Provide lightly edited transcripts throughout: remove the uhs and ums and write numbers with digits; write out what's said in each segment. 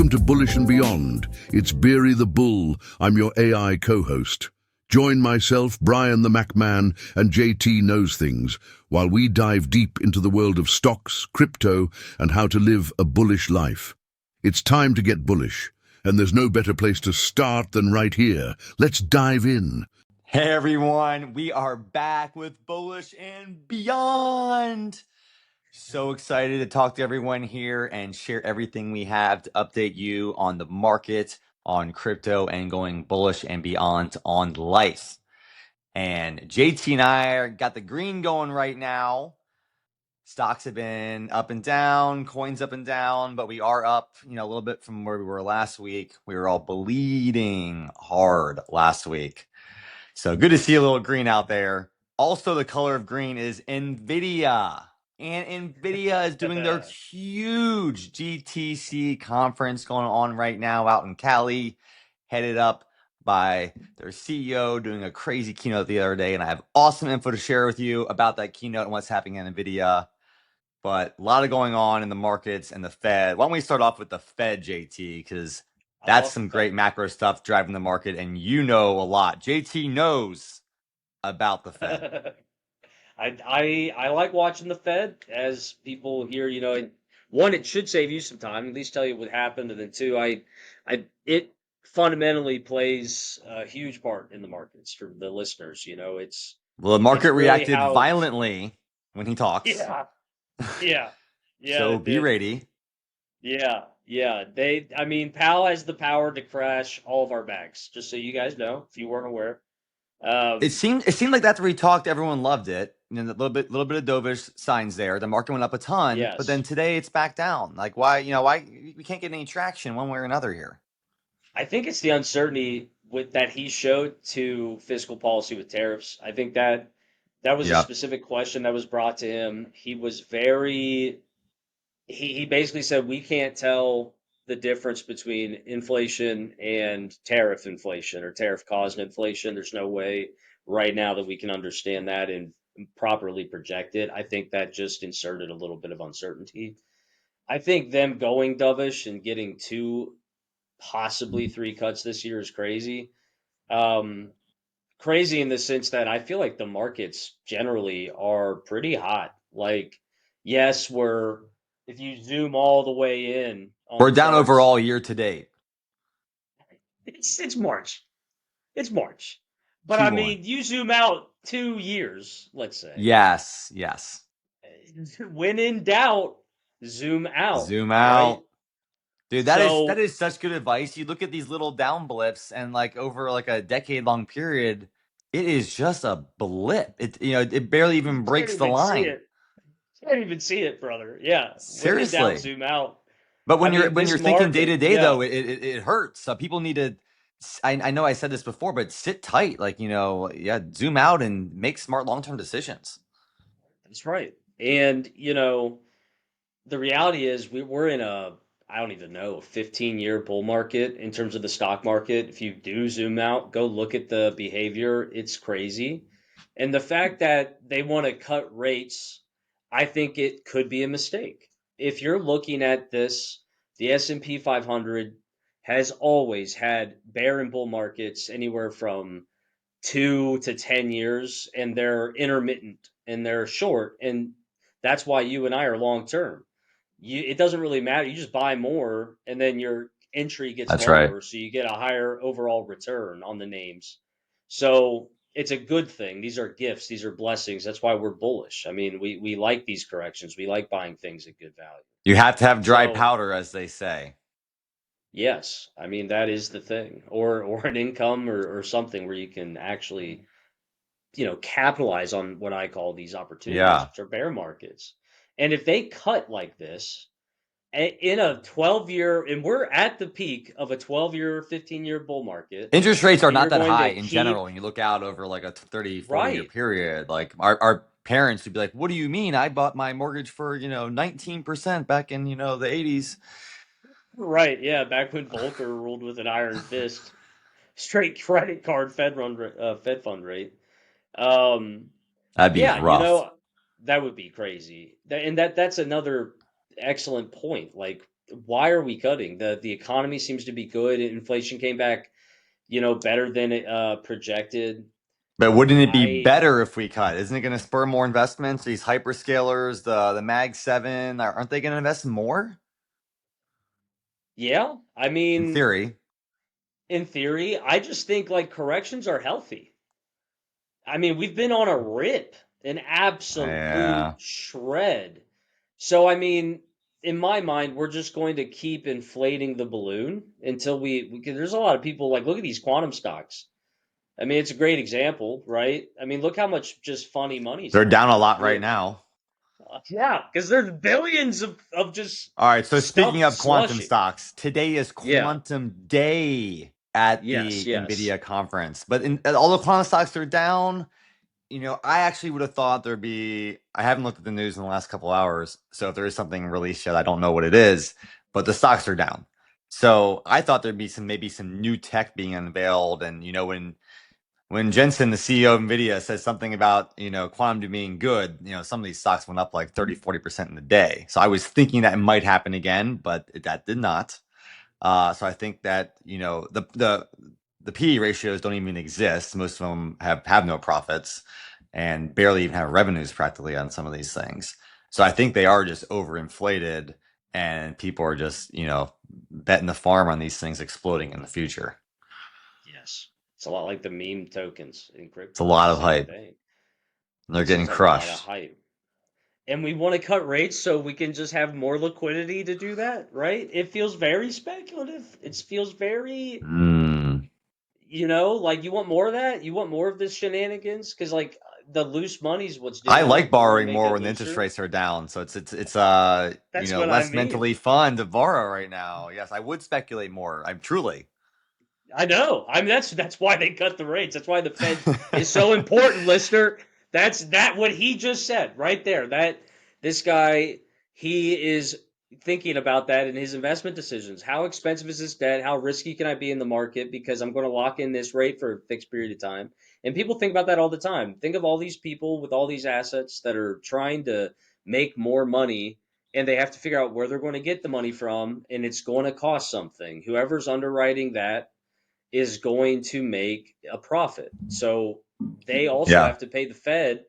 Welcome to Bullish and Beyond. It's Beery the Bull. I'm your AI co-host. Join myself, Brian the MacMan, and JT Knows Things while we dive deep into the world of stocks, crypto, and how to live a bullish life. It's time to get bullish, and there's no better place to start than right here. Let's dive in. Hey everyone, we are back with Bullish and Beyond. So excited to talk to everyone here and share everything we have to update you on the market, on crypto, and going bullish and beyond on life. And JT and I got the green going right now. Stocks have been up and down, coins up and down, but we are up, a little bit from where we were last week. We were all bleeding hard last week. So good to see a little green out there. Also, the color of green is Nvidia. And Nvidia is doing their huge GTC conference going on right now out in Cali, headed up by their CEO doing a crazy keynote the other day. And I have awesome info to share with you about that keynote and what's happening in Nvidia. But a lot of going on in the markets and the Fed. Why don't we start off with the Fed, JT? Because that's some great macro stuff driving the market, and you know a lot. JT knows about the Fed. I like watching the Fed as people here, one, it should save you some time, at least tell you what happened, and then two, it fundamentally plays a huge part in the markets for the listeners. Well, the market really reacted violently when he talks. Yeah. So be ready. Yeah. Powell has the power to crash all of our banks, just so you guys know, if you weren't aware. It seemed like that's where he talked. Everyone loved it. A little bit of dovish signs there. The market went up a ton, Yes. But then today it's back down. Like why we can't get any traction one way or another here? I think it's the uncertainty that he showed to fiscal policy with tariffs. I think that was a specific question that was brought to him. He was he basically said we can't tell the difference between inflation and tariff inflation or tariff caused inflation. There's no way right now that we can understand that and properly project it. I think that just inserted a little bit of uncertainty. I think them going dovish and getting possibly 3 cuts this year is crazy. Crazy in the sense that I feel like the markets generally are pretty hot. Like, yes, if you zoom all the way in, we're down overall year to date. It's March. It's March. But Q1. I mean, you zoom out 2 years, let's say. Yes. When in doubt, zoom out. Zoom out. Right? Dude, that is such good advice. You look at these little down blips and like over like a decade-long period, it is just a blip. It barely even breaks the line. You can't even see it, brother. Yeah. Seriously. When in doubt, zoom out. But when you're thinking day to day though, it hurts. People need to. I know I said this before, but sit tight. Zoom out and make smart long-term decisions. That's right. And the reality is we're in I don't even know, 15-year bull market in terms of the stock market. If you do zoom out, go look at the behavior. It's crazy. And the fact that they want to cut rates, I think it could be a mistake. If you're looking at this, the S&P 500 has always had bear and bull markets anywhere from 2 to 10 years, and they're intermittent and they're short. And that's why you and I are long term. It doesn't really matter. You just buy more, and then your entry gets longer, right. So you get a higher overall return on the names. So it's a good thing. These are gifts. These are blessings. That's why we're bullish. I mean, we like these corrections. We like buying things at good value. You have to have dry powder, as they say. Yes, I mean that is the thing, or an income or something where you can actually, capitalize on what I call these opportunities, which are bear markets. And if they cut like this in a 12-year, and we're at the peak of a 12-year, 15-year bull market. Interest rates are not that high in general when you look out over like a 30, 40-year period. Like our parents would be like, what do you mean? I bought my mortgage for, 19% back in, the 80s. Right, yeah, back when Volcker ruled with an iron fist. Straight credit card Fed fund rate. That'd be rough. That would be crazy. And that's another excellent point. Like why are we cutting? The economy seems to be good. Inflation came back, better than it projected. But wouldn't it be I better if we cut? Isn't it going to spur more investments? These hyperscalers, the Mag 7, aren't they going to invest more? Yeah, I In mean, theory. in theory, I just think like corrections are healthy. I mean, we've been on a rip, an absolute Yeah. shred. So, I mean, in my mind, we're just going to keep inflating the balloon until there's a lot of people like, look at these quantum stocks. I mean, it's a great example, right? I mean, look how much just funny money's They're out down a there. lot right now. Yeah, because there's billions of just All right, so speaking stuff of quantum slushing. stocks, today is Yeah. quantum day at Yes, the yes. Nvidia conference. But all the quantum stocks are down. I actually would have thought there'd be. I haven't looked at the news in the last couple hours, so if there is something released yet, I don't know what it is. But the stocks are down. So I thought there'd be maybe some new tech being unveiled, and when Jensen, the CEO of Nvidia, says something about, quantum being good, some of these stocks went up like 30-40% in a day. So I was thinking that it might happen again, but that did not. So I think that, the PE ratios don't even exist. Most of them have no profits and barely even have revenues practically on some of these things. So I think they are just overinflated and people are just, betting the farm on these things exploding in the future. Yes. It's a lot like the meme tokens in It's a crypto. It's lot the of same hype. thing. They're It's getting just a lot of crushed. hype. And we want to cut rates so we can just have more liquidity to do that, right? It feels very speculative. It feels very, Mm. like you want more of that? You want more of this shenanigans? Because like the loose money's what's I doing like it. We want to borrowing make more it when the interest looser. rates are down, so it's That's what I less mean. mentally fun to borrow right now. Yes, I would speculate more. I'm truly. I know. I mean, that's why they cut the rates. That's why the Fed is so important, listener. That what he just said right there. That this guy he is thinking about that in his investment decisions. How expensive is this debt? How risky can I be in the market because I'm going to lock in this rate for a fixed period of time? And people think about that all the time. Think of all these people with all these assets that are trying to make more money and they have to figure out where they're going to get the money from and it's going to cost something. Whoever's underwriting that is going to make a profit. So they also Yeah, have to pay the Fed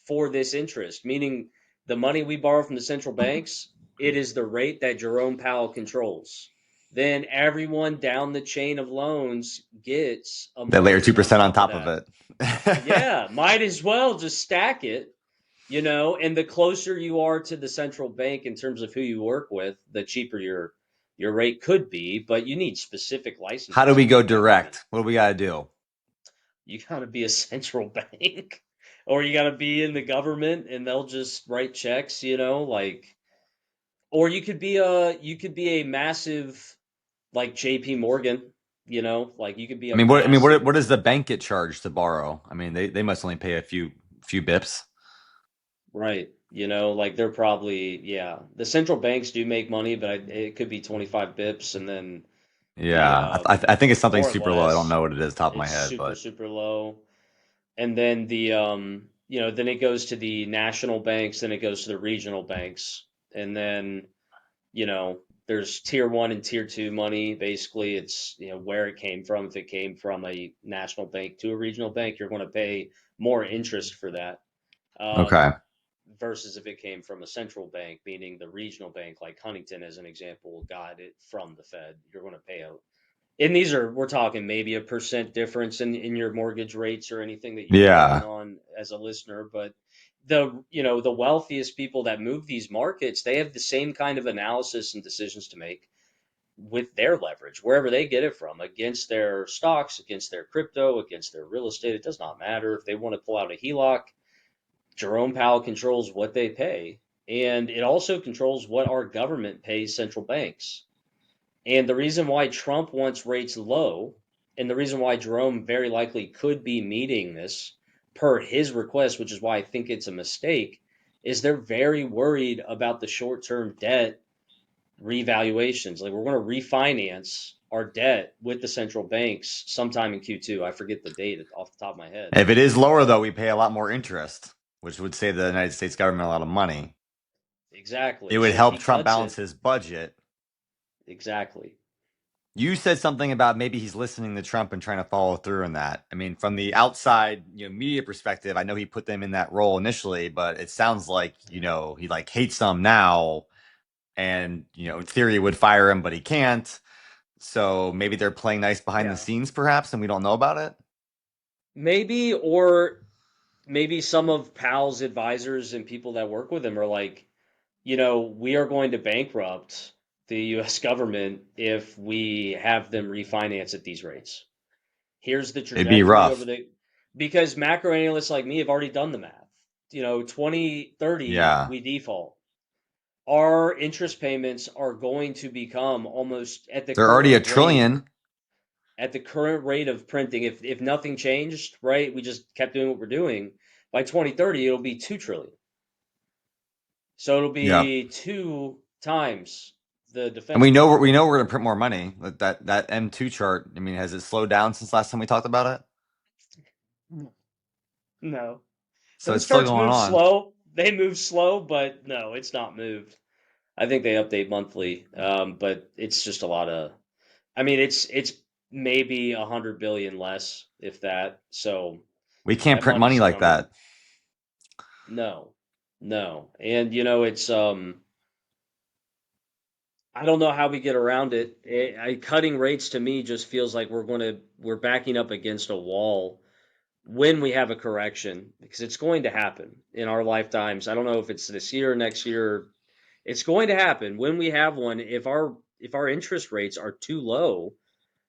for this interest, meaning the money we borrow from the central banks, it is the rate that Jerome Powell controls. Then everyone down the chain of loans gets a they layer margin on 2% on top of top of that. it. Yeah, might as well just stack it, and the closer you are to the central bank in terms of who you work with, the cheaper your rate could be, but you need specific How do licenses we from go the government. direct? What do we got to do? You got to be a central bank or you got to be in the government and they'll just write checks, like or you could be a massive like JP Morgan, like you could be I a mean, what massive does the bank get charged to borrow? I mean, they must only pay a few bips. right, like they're probably yeah. The central banks do make money, but it could be 25 bips and then the Yeah, I think it's something more or super low. I don't less know what it is top of my it's head, super but super low. And then then it goes to the national banks, then it goes to the regional banks, and then you know there's tier one and tier two money. Basically, it's where it came from. If it came from a national bank to a regional bank, you're going to pay more interest for that. okay. Versus if it came from a central bank, meaning the regional bank, like Huntington, as an example, got it from the Fed, you're going to pay a and we're talking maybe a percent difference in your mortgage rates or anything that you're planning Yeah, on as a listener. But the wealthiest people that move these markets, they have the same kind of analysis and decisions to make with their leverage, wherever they get it from, against their stocks, against their crypto, against their real estate. It does not matter if they want to pull out a HELOC. Jerome Powell controls what they pay, and it also controls what our government pays central banks. And the reason why Trump wants rates low, and the reason why Jerome very likely could be meeting this per his request, which is why I think it's a mistake, is they're very worried about the short term debt revaluations. Like we're going to refinance our debt with the central banks sometime in Q2. I forget the date off the top of my head. if it is lower though, we pay a lot more interest, which would save the United States government a lot of money. It Exactly. would So if help he Trump cuts balance it, his budget. Exactly. You said something about maybe he's listening to Trump and trying to follow through on that. I mean, from the outside, media perspective, I know he put them in that role initially, but it sounds like, he like hates them now and, in theory would fire him, but he can't. So maybe they're playing nice behind the Yeah. scenes, perhaps, and we don't know about it. Maybe, or maybe some of Powell's advisors and people that work with him are like, we are going to bankrupt the US government if we have them refinance at these rates. Here's the It'd be trajectory over rough. the, because macro analysts like me have already done the math. 2030, Yeah. we default. Our interest payments are going to become almost at the They're already a current rate, trillion. of printing. If nothing changed, right? We just kept doing what we're doing. By 2030, it'll be 2 trillion. So it'll Yeah. be 2 times the And defense we know budget. we're going to print more money. That M2 chart, I mean, has it slowed down since last time we talked about it? No. So Those it's still charts going move on. slow. They move slow, but no, it's not moved. I think they update monthly, but it's just a lot of. I mean, it's maybe 100 billion less, if that. So We can't that print money's money like coming. that. No, no, and it's I don't know how we get around it. Cutting rates to me just feels like we're backing up against a wall when we have a correction, because it's going to happen in our lifetimes. I don't know if it's this year or next year. It's going to happen when we have one. If our interest rates are too low,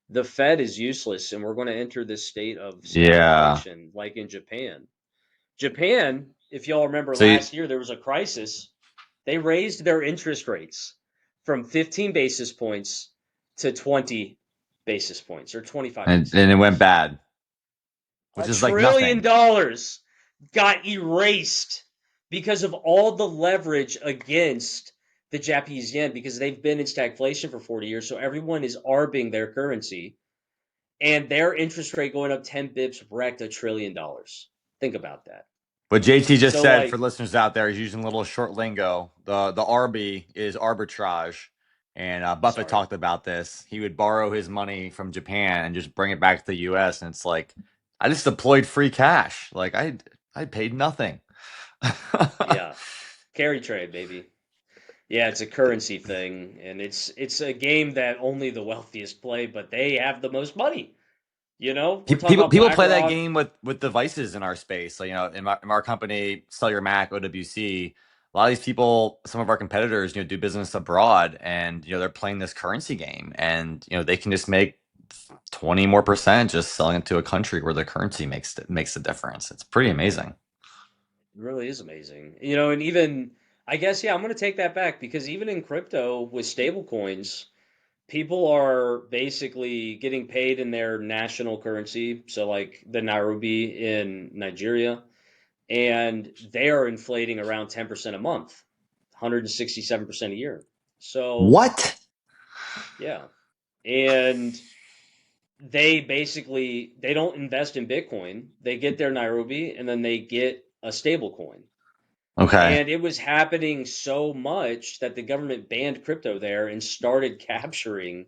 the Fed is useless, and we're going to enter this state of Yeah. stagflation, like in Japan. Japan, if y'all remember So you, last year, there was a crisis. They raised their interest rates from 15 basis points to 20 basis points, or 25 and basis and it went points. bad, which A is like trillion nothing. dollars got erased because of all the leverage against the Japanese yen, because they've been in stagflation for 40 years. So everyone is arbing their currency, and their interest rate going up 10 bips wrecked $1 trillion. Think about that. What JT just So, said for like, listeners out there, he's using a little short lingo. The RB is arbitrage, and Buffett sorry. talked about this. He would borrow his money from Japan and just bring it back to the U.S. And it's like, I just deployed free cash. Like I paid nothing. Yeah. Carry trade, baby. Yeah, it's a currency thing, and it's a game that only the wealthiest play, but they have the most money. We're talking about People play that BlackRock. game with devices in our space. So, in our company, Sell Your Mac, OWC, a lot of these people, some of our competitors, do business abroad, and they're playing this currency game, and they can just make 20 more percent just selling it to a country where the currency makes the difference. It's pretty amazing. It really is amazing. And even, I guess, yeah, I'm going to take that back, because even in crypto with stable coins, people are basically getting paid in their national currency. So, like the Nairobi in Nigeria, and they are inflating around 10% a month, 167% a year. So, What? yeah. And they don't invest in Bitcoin. They get their Nairobi, and then they get a stable coin. Okay. And it was happening so much that the government banned crypto there and started capturing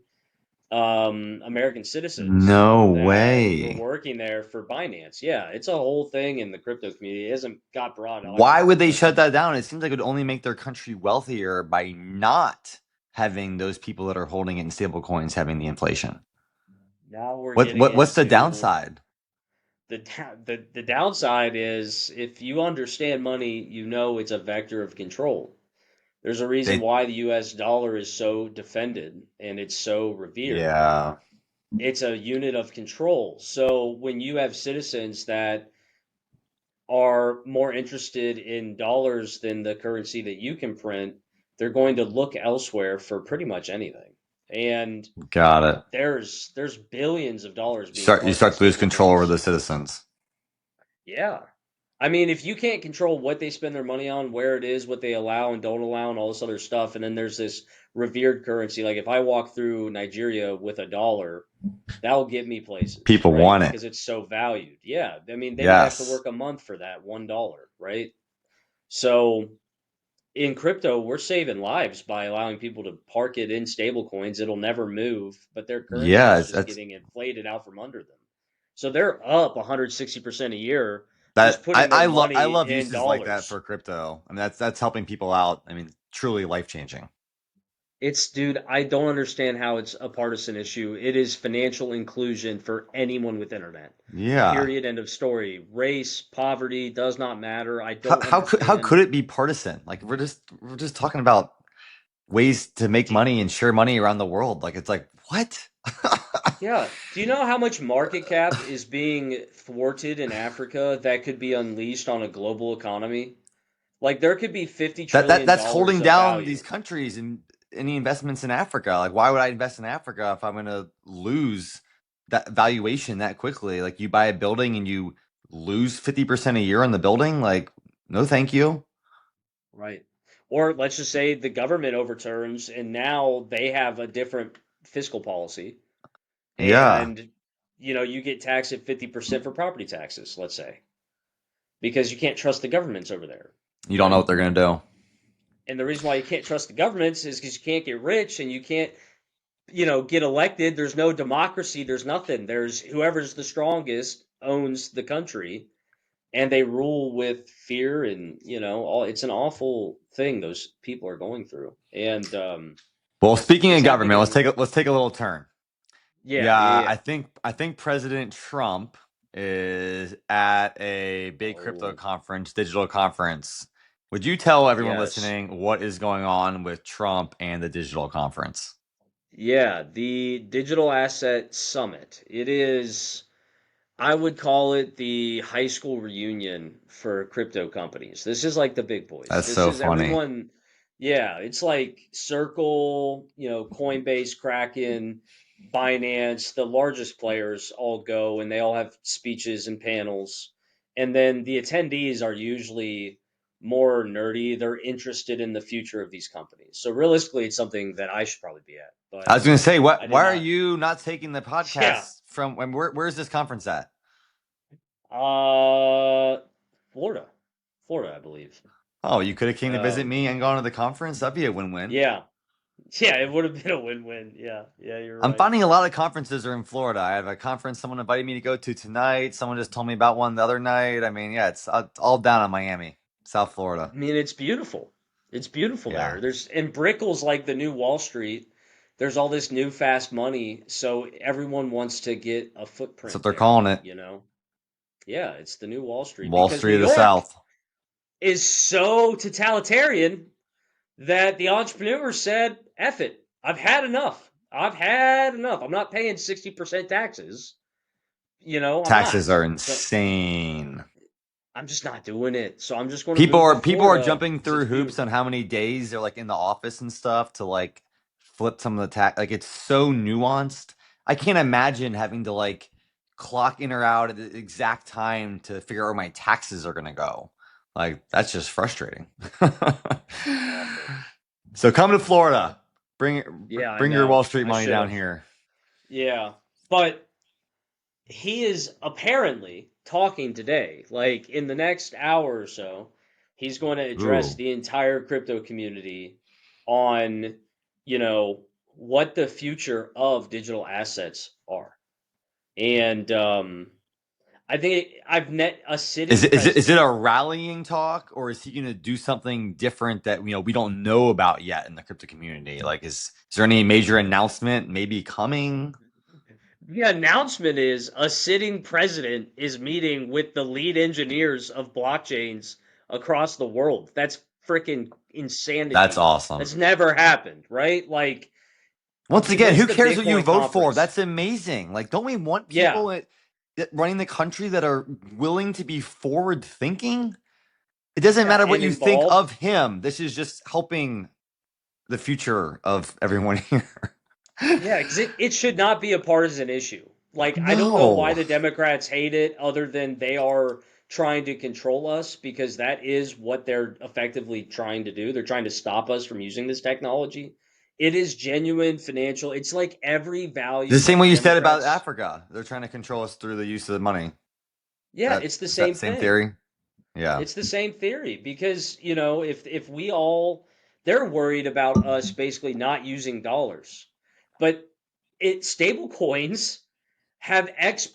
American citizens No that were way. working there for Binance. Yeah, it's a whole thing in the crypto community. It hasn't got brought out Why would everywhere, they but shut that down? It seems like it would only make their country wealthier by not having those people that are holding it in stable coins having the inflation. now we're getting What's the into downside? the downside is, if you understand money, it's a vector of control. There's a reason They why the US dollar is so defended and it's so revered. Yeah. It's a unit of control. So when you have citizens that are more interested in dollars than the currency that you can print, they're going to look elsewhere for pretty much anything. And Got it. there's billions of dollars being You parked in start to lose stable control over coins. the citizens. Yeah. I mean, if you can't control what they spend their money on, where it is, what they allow and don't allow, and all this other stuff, and then there's this revered currency. Like if I walk through Nigeria with a dollar, that'll get me places, People right? want it. Because it's so valued. Yeah. I mean, they might have to Yes. work a month for that $1, right? So in crypto, we're saving lives by allowing people to park it in stable coins. It'll never move, but their currency Yeah, is just that's getting inflated out from under them. So they're up 160% a year just that putting their I money love in uses like that dollars. for crypto. I mean, that's helping people out. I mean, truly life changing. It's, dude, I don't understand how it's a partisan issue. It is financial inclusion for anyone with internet. Yeah. Period. End of story. Race, poverty does not matter. I don't How could understand. it be partisan? Like we're just talking about ways to make Do, money and share money around the world. Like it's like what? yeah. Do you know how much market cap is being thwarted in Africa that could be unleashed on a global economy? Like there could be 50 trillion That's dollars holding of down these value. countries and any investments in Africa. Like why would I invest in Africa if I'm going to lose that valuation that quickly? Like you buy a building and you lose 50% a year on the building? Like no, thank you. Right. Or let's just say the government overturns and now they have a different fiscal policy Yeah. and you get taxed at 50% for property taxes, let's say, because you can't trust the governments over there, You don't know right? what they're going to do. And the reason why you can't trust the governments is because you can't get rich and you can't, get elected. There's no democracy. There's nothing. There's whoever's the strongest owns the country, and they rule with fear and all. It's an awful thing those people are going through, and Well, speaking it's of happening government, everywhere. let's take a little turn. Yeah, yeah, Yeah, yeah. I think President Trump is at a big crypto Oh, conference, digital conference. Would you tell everyone yes. listening what is going on with Trump and the digital conference? Yeah, the Digital Asset Summit. It is, I would call it the high school reunion for crypto companies. This is like the big boys. That's This so is funny. everyone. Yeah, it's like Circle, Coinbase, Kraken, Binance, the largest players all go and they all have speeches and panels. And then the attendees are usually more nerdy. They're interested in the future of these companies. So realistically, it's something that I should probably be at, I but was going to say, I did why are not. you not taking the Yeah. podcast from when? Where's this conference at? Uh, Florida, Florida, I believe. Oh, you could have came to visit Um, me and gone to the conference. That'd be a win-win. yeah, yeah, it would have been a win-win. Yeah, yeah, you're I'm right. finding a lot of conferences are in Florida. I have a conference someone invited me to go to tonight. Someone just told me about one the other night. I mean, yeah, it's all down in Miami, South Florida. I mean, it's beautiful. It's beautiful Yeah, there. And Brickell's like the new Wall Street. There's all this new fast money, so everyone wants to get a that's what footprint they're there, calling it. you know? Yeah, it's the new Wall Street Wall because New Street of the York South. is so totalitarian that the entrepreneur said, F it. I've had enough. I've had enough. I'm not paying 60% taxes. I'm Taxes not. are So insane. I'm just not doing it. So I'm just going to move to People are Florida jumping because through it's hoops on beautiful. how many days they're like in the office and stuff to like flip some of the tax. Like it's so nuanced. I can't imagine having to like clock in or out at the exact time to figure out where my taxes are gonna go. Like that's just frustrating. It's awful. So come to But Florida. yeah, I Bring your Wall know. Street I money should down have. here. Yeah. But he is apparently talking today. Like in the next hour or so, he's going to address Ooh. the entire crypto community on, you know, what the future of digital assets are. And I think I've met a sitting Is it president. a rallying talk or is he going to do something different that we don't know about yet in the crypto community? Like is there any major announcement maybe coming? The announcement is a sitting president is meeting with the lead engineers of blockchains across the world. That's freaking That's insanity. awesome. That's never happened, right? Like, Once again, when's who the cares what you Bitcoin vote for? conference? That's amazing. Like don't we want Yeah, people running the country that are willing to be forward thinking? It doesn't yeah, matter what and you think involved. of him. This is just helping the future of everyone here. Yeah, because it should not be a partisan issue. Like, I don't know why No. the Democrats hate it, other than they are trying to control us, because that is what they're effectively trying to do. They're trying to stop us from using this technology. It is genuine financial. It's like every The value same that way the you said about Democrats. Africa. They're trying to control us through the use of the money. Yeah, it's the Is that same the same thing. theory? Yeah. It's the same theory because, if we all they're worried about us basically not using dollars. But stable coins have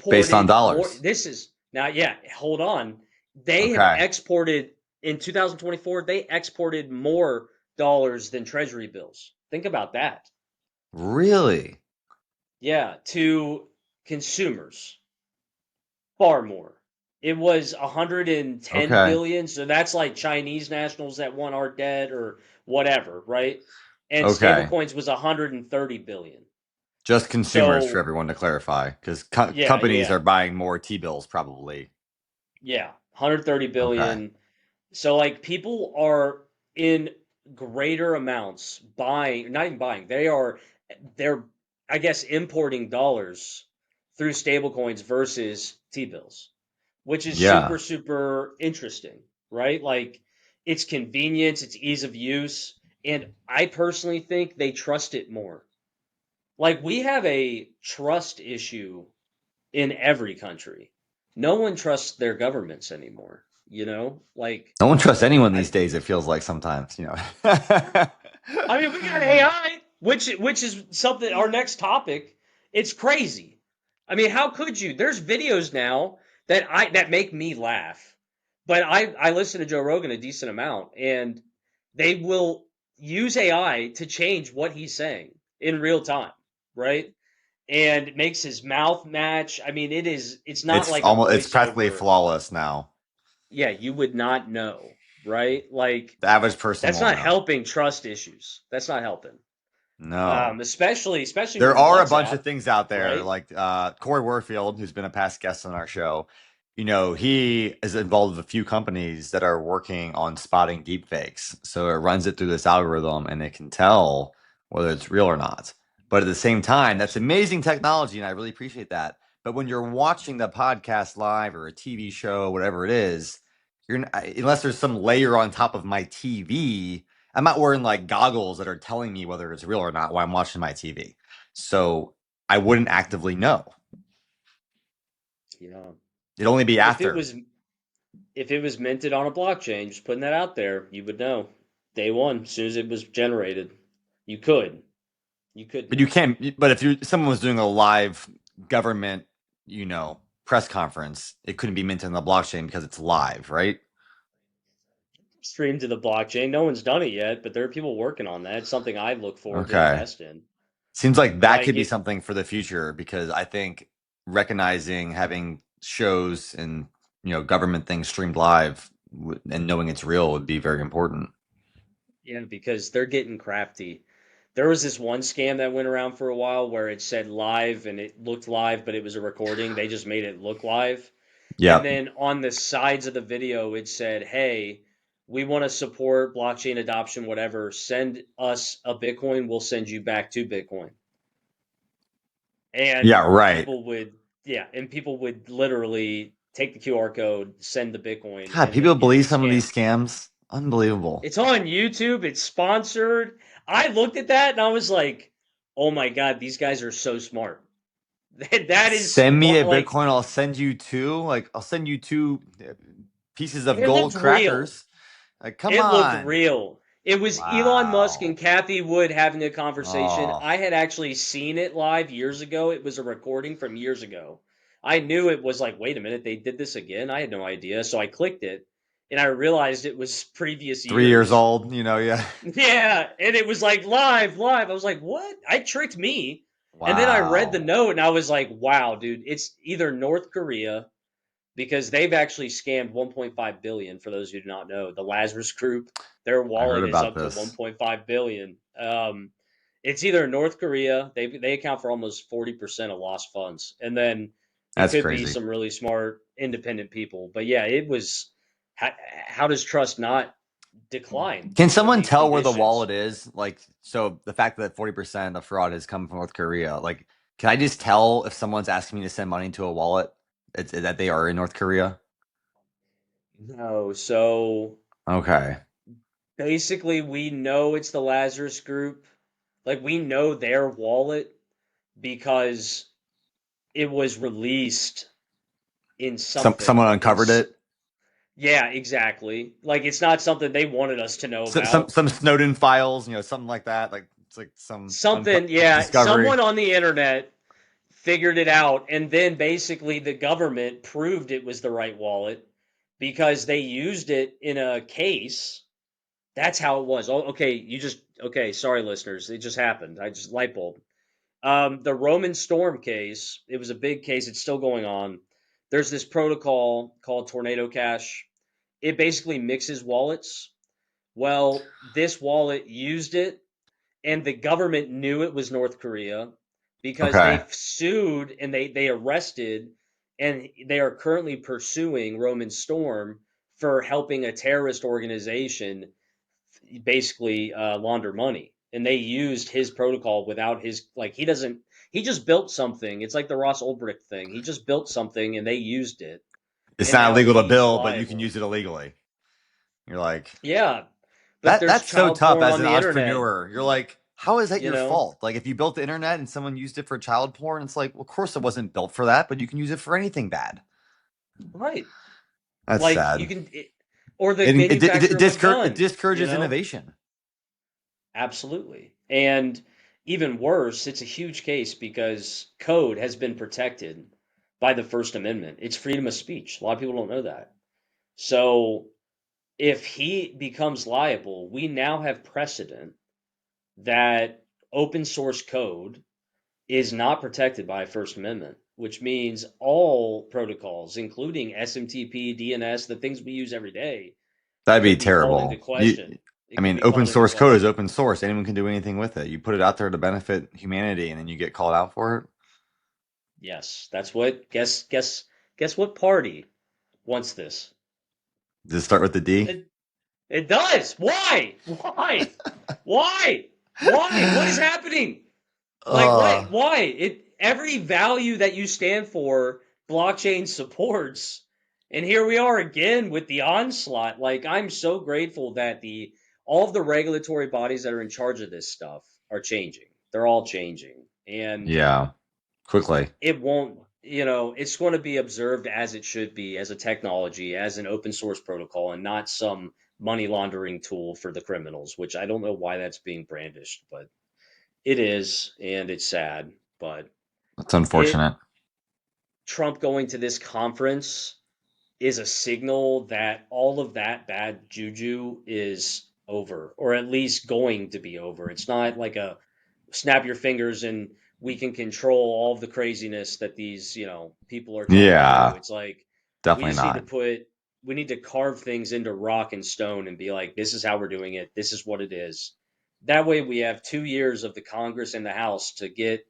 Based on exported more. dollars. This is now, yeah, hold on. They have Okay. exported in 2024, they exported more dollars than treasury bills. Think about that. Really? Yeah, to consumers, far more. It was 110 Okay. billion, so that's like Chinese nationals that want our debt or whatever, right? And Okay. stablecoins was 130 billion. Just consumers for So, everyone to clarify, because yeah, companies yeah, are buying more T-bills probably. yeah, 130 Okay. billion. So like people are in greater amounts buying, not even buying, they're I guess importing dollars through stablecoins versus T-bills, which is Yeah. super super interesting, right? Like it's convenience, it's ease of use, and I personally think they trust it more. Like we have a trust issue in every country. No one trusts their governments anymore, Like No one trusts anyone these I days, it feels like sometimes. I mean, we got AI, which is something our next topic. It's crazy. I mean, how could you? There's videos now that make me laugh. But I listen to Joe Rogan a decent amount, and they will use AI to change what he's saying in real time, right? And it makes his mouth match. I mean, it's not like a It's practically voiceover. flawless now. Yeah, you would not know, right? Like The average person that's won't not know. helping trust issues. That's not helping. No. Especially There with are a bunch WhatsApp, of things out there, right? like Corey Warfield, who's been a past guest on our show. He is involved with a few companies that are working on spotting deepfakes. So it runs it through this algorithm and it can tell whether it's real or not. But at the same time, that's amazing technology, and I really appreciate that. But when you're watching the podcast live or a TV show, whatever it is, unless there's some layer on top of my TV, I'm not wearing like goggles that are telling me whether it's real or not while I'm watching my TV. So I wouldn't actively know. Yeah. It'd only be If it after. was if it was minted on a blockchain, just putting that out there, you would know day one, as soon as it was generated. You could. You could But you know. can't. But if someone was doing a live government, press conference, it couldn't be minted on the blockchain because it's live, right? Stream to the blockchain. No one's done it yet, but there are people working on that. It's something I look forward to Okay. invest in. Seems like that Like could be it something for the future because I think recognizing having shows and government things streamed live and knowing it's real would be very important. Yeah, because they're getting crafty. There was this one scam that went around for a while where it said live and it looked live, but it was a recording. They just made it look live. And Yep. then on the sides of the video, it said, hey, we want to support blockchain adoption, whatever. Send us a Bitcoin. We'll send you back to Bitcoin. Yeah. And Right. people would literally take the QR code, send the Bitcoin, God, and people then get believe some of these scammed. scams. Unbelievable. It's on YouTube. It's sponsored. I looked at that and I was like, "Oh my God, these guys are so smart." That is Send me a like Bitcoin. I'll send you two. Like, I'll send you two pieces of it looked gold real. crackers. Like, come It looked on. real. It was Elon Musk and Wow. Kathy Wood having a conversation. Oh, I had actually seen it live years ago. It was a recording from years ago. I knew it was like, wait a minute, they did this again. I had no idea. So I clicked it and I realized it was previous 3 years years. old. Yeah. Yeah, and it was like live, live. I was like, "What?" I tricked me. And then I read the Wow. note and I was like, "Wow, dude, it's either North Korea because they've actually scammed 1.5 billion for those who do not know. The Lazarus Group, their I heard wallet is about up to this. 1.5 billion. It's either North Korea, they account for almost 40% of lost funds. And then it That's could be crazy. some really smart independent people. But yeah, it was how does trust not decline Can with someone these tell where the conditions? wallet is? Like, so the fact that 40% of fraud has come from North Korea, like, can I just tell if someone's asking me to send money to a wallet that they are in North Korea? No, so Okay. basically we know it's the Lazarus group. Like we know their wallet because it was released in something Someone uncovered it. Yeah, exactly. Like it's not something they wanted us to know So, some about. some Snowden files, something like that. Like it's like some Something, yeah, discovery. someone on the internet figured it out, and then basically the government proved it was the right wallet because they used it in a case. That's how it was. Oh, okay, okay, sorry listeners, it just happened. I just light bulb. The Roman Storm case, it was a big case, it's still going on. There's this protocol called Tornado Cash. It basically mixes wallets. Well, this wallet used it, and the government knew it was North Korea because Okay. they sued and they arrested, and they are currently pursuing Roman Storm for helping a terrorist organization basically launder money. And they used his protocol without his, like, he just built something. It's like the Ross Ulbricht thing. He just built something and they used it, It's and not now illegal to he's bill, but you can liable. use it illegally. You're like, Yeah, but there's that's so child tough porn as on an the internet, entrepreneur. You're like, how is that you your know? fault? Like if you built the internet and someone used it for child porn, it's like, well, of course it wasn't built for that, but you can use it for anything bad. Right. That's Like you sad. can, or the It manufacturer of a gun, you discourages know? innovation. Absolutely. And even worse, it's a huge case because code has been protected by the First Amendment. It's freedom of speech. A lot of people don't know that. So if he becomes liable, we now have precedent that open source code is not protected by First Amendment, which means all protocols, including SMTP, DNS, the things we use every day, That'd be could be called into terrible. question. It I could mean, be open called into source code is question. open source. Anyone can do anything with it. You put it out there to benefit humanity, and then you get called out for it. Yes, that's what guess what party wants this? Does it start with the D? It, it does. Why? Why? Why? Why? What is happening? Like Uh, what? Why? Every value that you stand for, blockchain supports. And here we are again with the onslaught. Like I'm so grateful that the all of the regulatory bodies that are in charge of this stuff are changing. They're all changing. And yeah, quickly. it won't, it's going to be observed as it should be, as a technology, as an open source protocol, and not some money laundering tool for the criminals, which I don't know why that's being brandished, but it is, and it's sad. But That's it unfortunate. Trump going to this conference is a signal that all of that bad juju is over, or at least going to be over. It's not like a snap your fingers and we can control all of the craziness that these, people are trying to do. Yeah, It's like we definitely just need to not. put we need to carve things into rock and stone and be like, this is how we're doing it. This is what it is. That way we have 2 years of the Congress and the House to get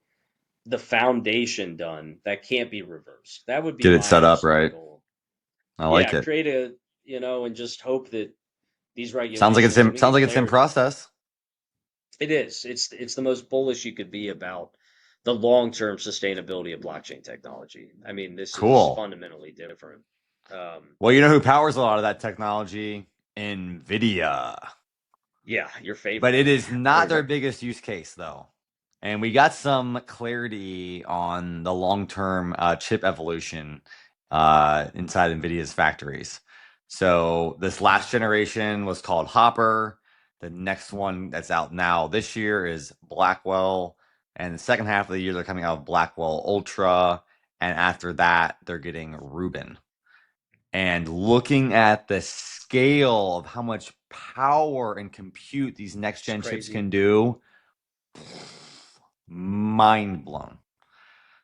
the foundation done that can't be reversed. That would be Get it my set up absolute right. goal. I like Yeah, it. create a, and just hope that these Sounds like regulations, we sounds need like it's in clarity. process. It is. It's the most bullish you could be about the long-term sustainability of blockchain technology. I mean, this is Cool. fundamentally different. Well, you know who powers a lot of that technology? Nvidia. Yeah, your But it favorite. is not their Or biggest use case, though. And we got some clarity on the long-term chip evolution inside NVIDIA's factories. So this last generation was called Hopper. The next one that's out now this year is Blackwell. And the second half of the year, they're coming out with Blackwell Ultra. And after that, they're getting Rubin. And looking at the scale of how much power and compute these next it's gen chips crazy. can do, mind blown.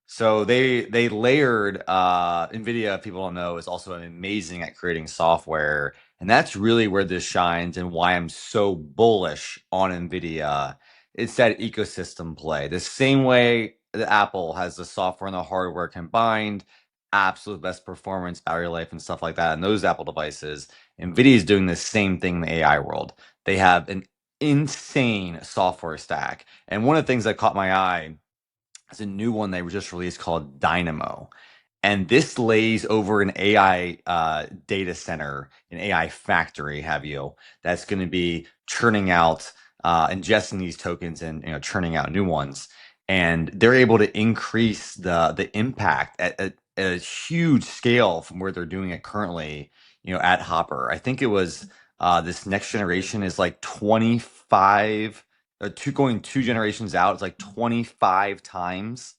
So they layered Nvidia, if people don't know, is also amazing at creating software. And that's really where this shines and why I'm so bullish on Nvidia. It's that ecosystem play. The same way that Apple has the software and the hardware combined, absolute best performance, battery life, and stuff like that on those Apple devices. Nvidia is doing the same thing in the AI world. They have an insane software stack. And one of the things that caught my eye is a new one they just released called Dynamo. And this lays over an AI data center, an AI factory, have you, that's going to be churning out, ingesting these tokens and churning out new ones. And they're able to increase the impact at a huge scale from where they're doing it currently. at Hopper. I think it was this next generation is like 25 or going 2 generations out. It's like 25 times.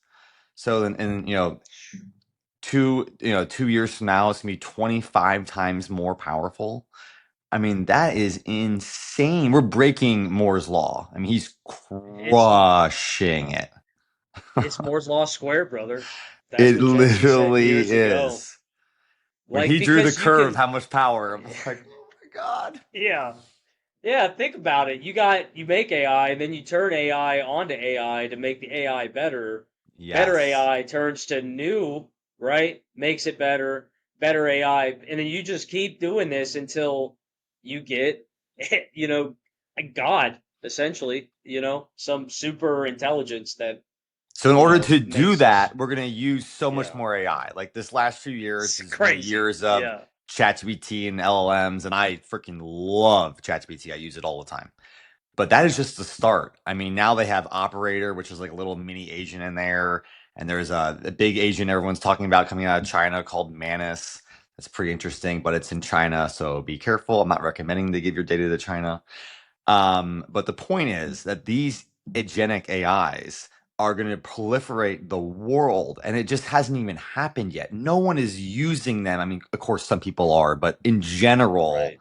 So then, and 2 years from now, it's gonna be 25 times more powerful. I mean, that is insane. We're breaking Moore's law. I mean, he's It's crushing it. it's Moore's Law squared, brother. That's It what Gen Z said literally years ago. is. When Like he drew the because you curve, can, how much power? I'm like, oh my God. yeah. Yeah, think about it. You make AI, and then you turn AI onto AI to make the AI better. Better Yes. AI turns to new, right? Makes it better, better AI, and then you just keep doing this until you get, you know, a God, essentially, some super intelligence that, So in order to do makes us, that, we're going to use so much yeah, more AI. Like this last few years it's is, crazy. years of Yeah, ChatGPT and LLMs, and I freaking love ChatGPT. I use it all the time. But that is yeah, just the start. I mean, now they have Operator, which is like a little mini agent in there, and there's a big agent everyone's talking about coming out of China called Manus. That's pretty interesting, but it's in China, so be careful. I'm not recommending to give your data to China. But the point is that these agentic AIs are going to proliferate the world, and it just hasn't even happened yet. No one is using them. I mean, of course, some people are, but in general, right,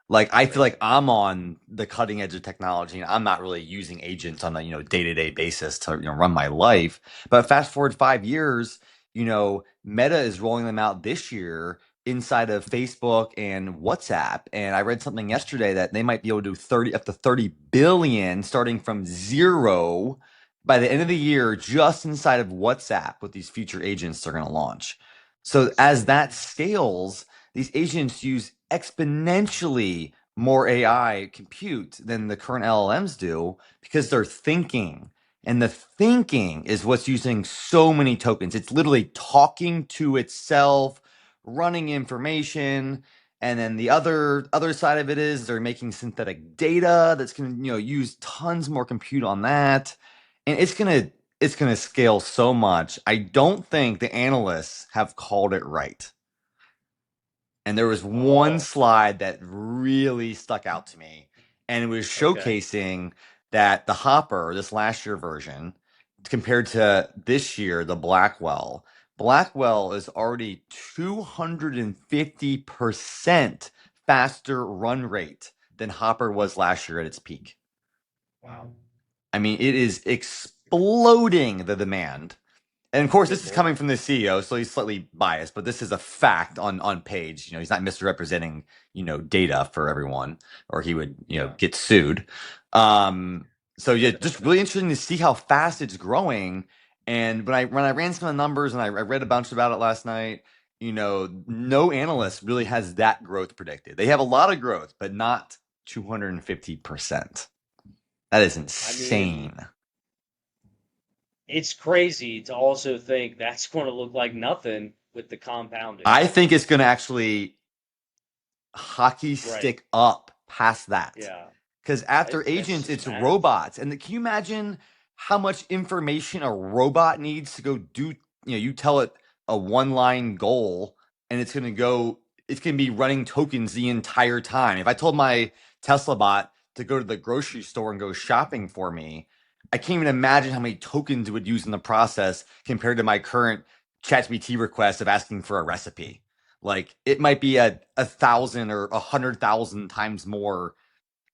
like I feel right. like I'm on the cutting edge of technology, and I'm not really using agents on a day-to-day basis to run my life. But fast forward 5 years, Meta is rolling them out this year inside of Facebook and WhatsApp. And I read something yesterday that they might be able to do 30 up to 30 billion starting from zero by the end of the year just inside of WhatsApp with these future agents they're going to launch. So It's as that crazy. scales, these agents use exponentially more AI compute than the current LLMs do because they're thinking. And the thinking is what's using so many tokens. It's literally talking to itself, running information, and then the other side of it is they're making synthetic data that's going to use tons more compute on that, and it's gonna scale so much. I don't think the analysts have called it right. And there was one Oh, slide that really stuck out to me, and it was okay. showcasing that the Hopper, this last year version, compared to this year, the Blackwell is already 250% faster run rate than Hopper was last year at its peak. Wow. I mean, it is exploding the demand. And of course, Good this is coming lord. from the CEO, so he's slightly biased, but this is a fact on page. He's not misrepresenting, data for everyone, or he would, Yeah. get sued. Um, so yeah, just really interesting to see how fast it's growing. And when I ran some of the numbers and I read a bunch about it last night, no analyst really has that growth predicted. They have a lot of growth, but not 250%. That is I mean, insane. it's crazy to also think that's going to look like nothing with the compounding. I think it's going to actually hockey Right. stick up past that. Yeah. Because after That's agents, just it's math. robots. And can you imagine how much information a robot needs to go do? You tell it a one line goal and it's going to be running tokens the entire time. If I told my Tesla bot to go to the grocery store and go shopping for me, I can't even imagine how many tokens it would use in the process compared to my current ChatGPT request of asking for a recipe. Like it might be a thousand or 100,000 times more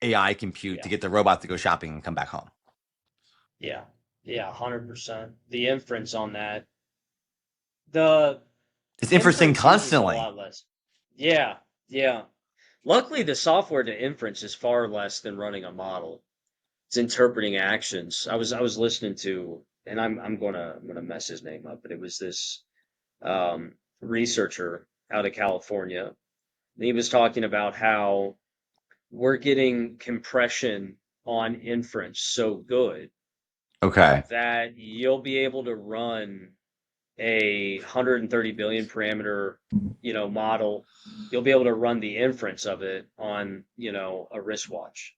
AI compute to Yeah. get the robot to go shopping and come back home. Yeah. Yeah. 100%. The inference on that, the It's interesting inference uses a constantly. lot less. Yeah. Yeah. Luckily, the software to inference is far less than running a model. It's interpreting actions. I was listening to, and I'm gonna mess his name up, but it was this researcher out of California. And he was talking about how we're getting compression on inference so good Okay. that you'll be able to run a 130 billion parameter, model. You'll be able to run the inference of it on, a wristwatch.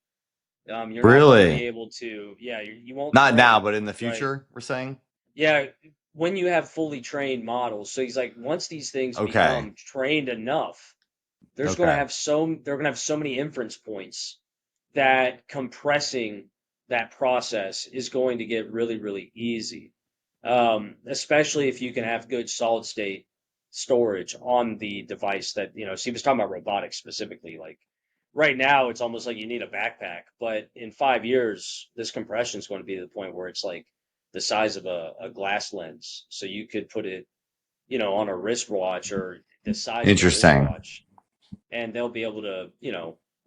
You're not going to be Really? able to, yeah, you won't Not now, train, but in the right? future, we're saying? Yeah, when you have fully trained models. So he's like, once these things Okay. become trained enough, Okay. They're going to have so many inference points that compressing that process is going to get really, really easy. Especially if you can have good solid state storage on the device that, so he was talking about robotics specifically. Like right now, it's almost like you need a backpack, but in 5 years, this compression is going to be to the point where it's like the size of a glass lens. So you could put it, on a wristwatch or the size of a Interesting. wristwatch, and they'll be able to,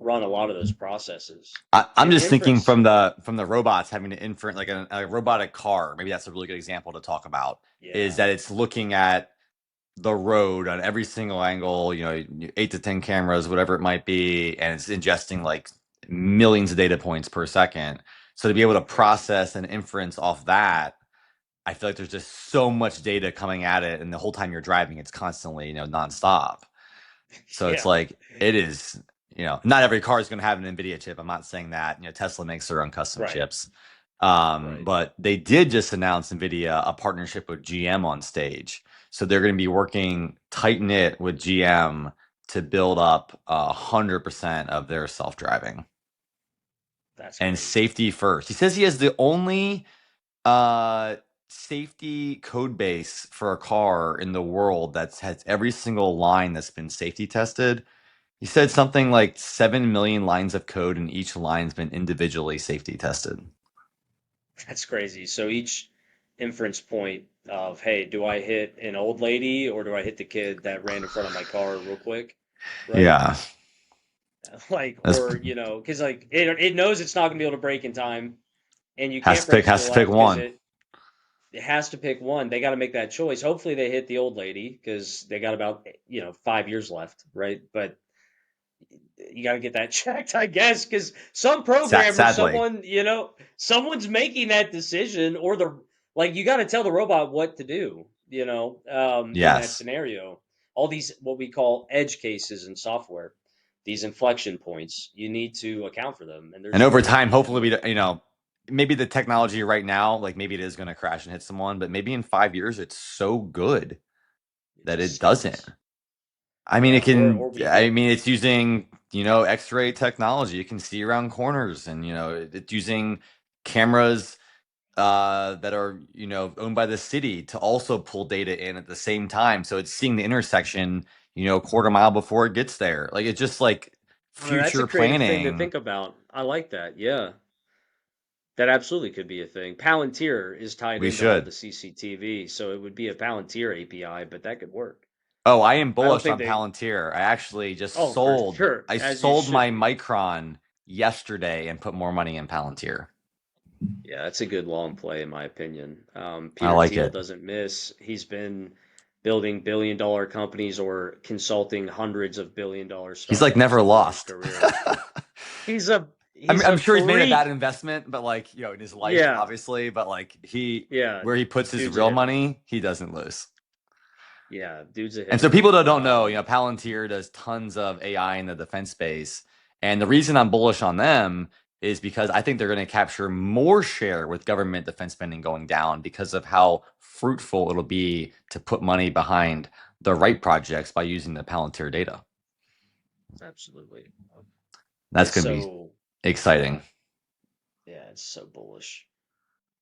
run a lot of those processes. I'm And just thinking inference, from the robots having to infer like a robotic car. Maybe that's a really good example to talk about. Is yeah, that it's looking at the road on every single angle, 8 to 10 cameras, whatever it might be, and it's ingesting like millions of data points per second. So to be able to crazy. process and inference off that, I feel like there's just so much data coming at it, and the whole time you're driving, it's constantly, nonstop. So it's Yeah, like it is, not every car is going to have an Nvidia chip. I'm not saying that. Tesla makes their own custom right, chips. right. But they did just announce Nvidia a partnership with GM on stage. So they're going to be working tight knit with GM to build up 100% of their self-driving That's and crazy. safety first. He says he has the only uh safety code base for a car in the world that has every single line that's been safety tested. He said something like 7 million lines of code, and each line's been individually safety tested. That's crazy. So each inference point of, hey, do I hit an old lady or do I hit the kid that ran in front of my car real quick? Right? Yeah, Like, that's or, because like it knows it's not gonna be able to brake in time, and you has can't to pick brake to has the to pick left because one. it has to pick one. They got to make that choice. Hopefully they hit the old lady because they got about, 5 years left, right? But you got to get that checked, I guess, because some programmer, Sadly, someone's making that decision, or like you got to tell the robot what to do, in that yes. scenario. All these what we call edge cases in software, these inflection points, you need to account for them, and And there's over going to time, be hopefully, endless. maybe the technology right now, like maybe it is going to crash and hit someone, but maybe in 5 years, it's so good It that just it doesn't. stops. I mean, Yeah, or we get it's using, X-ray technology. You can see around corners, and, it's using cameras that are, owned by the city to also pull data in at the same time. So it's seeing the intersection, a quarter mile before it gets there. Like it's just like Oh, that's a future creative thing to planning. think about. I like that. Yeah, that absolutely could be a thing. Palantir is tied We into all should. the CCTV, so it would be a Palantir API, but that could work. Oh, I am I don't bullish think on they. Palantir. I actually just Oh, for sold. sure, I as you sold my should be. Micron yesterday and put more money in Palantir. Yeah, that's a good long play in my opinion. I Peter like Thiel it. doesn't miss. He's been building billion-dollar companies or consulting hundreds of billion-dollar He's like startups never over his lost. career. He's a I'm, he's I'm a sure he's made a bad freak. investment, but like, in his life, Yeah, obviously, but like yeah. where he puts his Dude's a real hitter. money, he doesn't lose. Yeah, dude's a And so hitter. people that don't know, Palantir does tons of AI in the defense space. And the reason I'm bullish on them is because I think they're going to capture more share with government defense spending going down because of how fruitful it'll be to put money behind the right projects by using the Palantir data. Absolutely. That's It's going to be so, exciting. yeah, it's so bullish.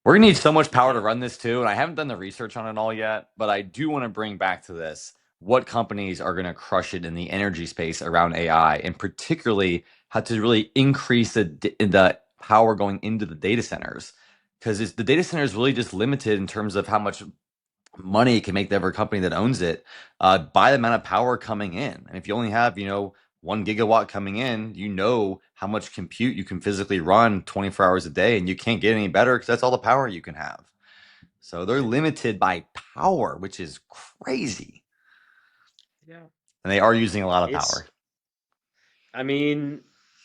We're gonna need so much You power to can't. run this too, and I haven't done the research on it all yet, but I do want to bring back to this what companies are gonna crush it in the energy space around AI, and particularly how to really increase the power going into the data centers, because the data center is really just limited in terms of how much money it can make every company that owns it by the amount of power coming in. And if you only have, 1 gigawatt coming in, how much compute you can physically run 24 hours a day, and you can't get any better because that's all the power you can have. So they're limited by power, which is crazy. Yeah. And they are using a lot of It's, power. I mean,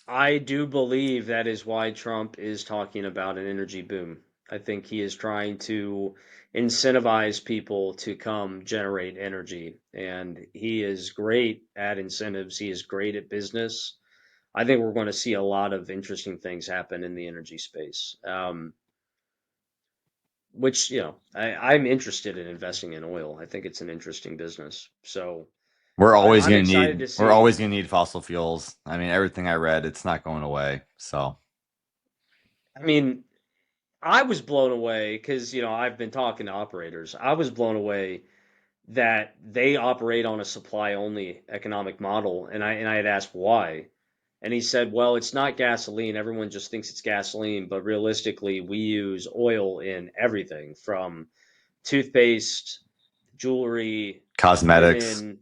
I do believe that is why Trump is talking about an energy boom. I think he is trying to incentivize people to come generate energy. And he is great at incentives, he is great at business. I think we're going to see a lot of interesting things happen in the energy space. Which, I'm interested in investing in oil. I think it's an interesting business. So, I'm excited to we're see. always gonna need fossil fuels. I mean, everything I read, it's not going away. So I mean, I was blown away because, I've been talking to operators. I was blown away that they operate on a supply only economic model. And I had asked why. And he said, well, it's not gasoline. Everyone just thinks it's gasoline, but realistically, we use oil in everything from toothpaste, jewelry, cosmetics, linen,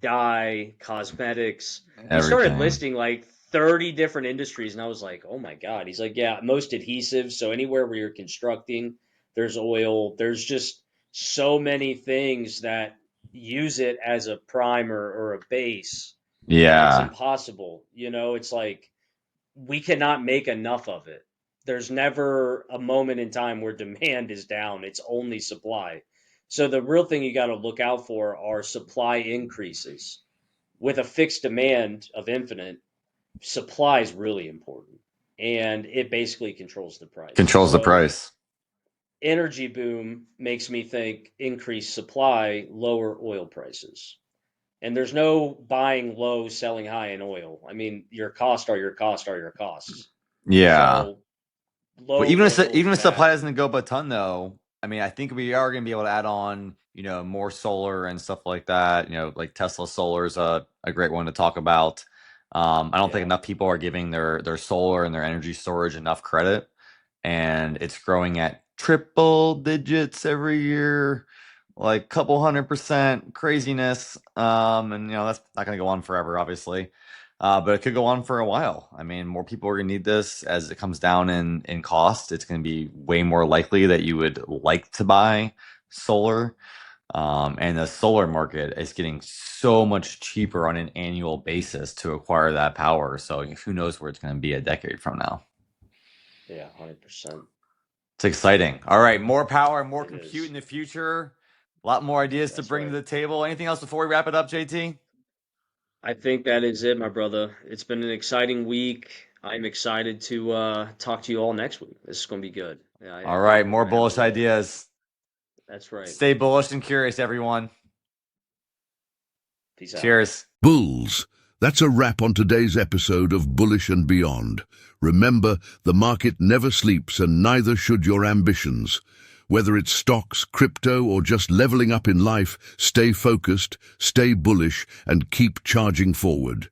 dye, cosmetics. He started everything. listing like 30 different industries, and I was like, oh my God. He's like, yeah, most adhesives. So anywhere where you're constructing, there's oil. There's just so many things that use it as a primer or a base that it's Yeah. impossible. It's like we cannot make enough of it. There's never a moment in time where demand is down, it's only supply. So the real thing you got to look out for are supply increases. With a fixed demand of infinite, supply is really important. And it basically controls the price. Controls the So price. energy boom makes me think increased supply, lower oil prices. And there's no buying low, selling high in oil. I mean, your costs are your costs are your costs. Yeah. So Well, low oil is even if supply bad. doesn't go by ton though, I mean, I think we are going to be able to add on, more solar and stuff like that. Like Tesla solar is a great one to talk about. I don't think Yeah. enough people are giving their solar and their energy storage enough credit, and it's growing at triple digits every year, like couple 100% craziness. And that's not going to go on forever, obviously. But it could go on for a while. I mean, more people are going to need this as it comes down in cost. It's going to be way more likely that you would like to buy solar. And the solar market is getting so much cheaper on an annual basis to acquire that power. So who knows where it's going to be a decade from now. Yeah, 100%. It's exciting. All right, more power, more It compute is. in the future. A lot more ideas to That's bring to right. the table. Anything else before we wrap it up, JT? I think that is it, my brother. It's been an exciting week. I'm excited to talk to you all next week. This is going to be good. Yeah, I All think right, we're more going to have a bullish real. ideas. That's right. Stay bullish and curious, everyone. Peace out. Cheers. Bulls. That's a wrap on today's episode of Bullish and Beyond. Remember, the market never sleeps and neither should your ambitions. Whether it's stocks, crypto, or just leveling up in life, stay focused, stay bullish, and keep charging forward.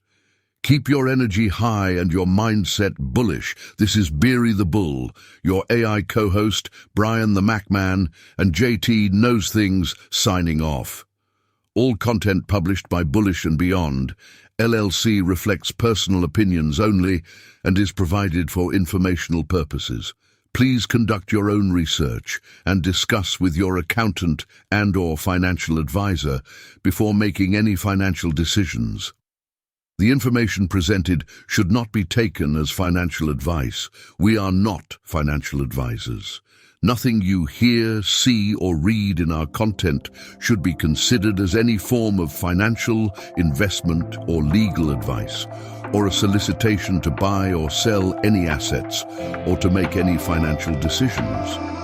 Keep your energy high and your mindset bullish. This is Beery the Bull, your AI co-host, Brian the Mac Man, and JT Knows Things signing off. All content published by Bullish and Beyond, LLC reflects personal opinions only and is provided for informational purposes. Please conduct your own research and discuss with your accountant and/or financial advisor before making any financial decisions. The information presented should not be taken as financial advice. We are not financial advisors. Nothing you hear, see, or read in our content should be considered as any form of financial, investment, or legal advice, or a solicitation to buy or sell any assets, or to make any financial decisions.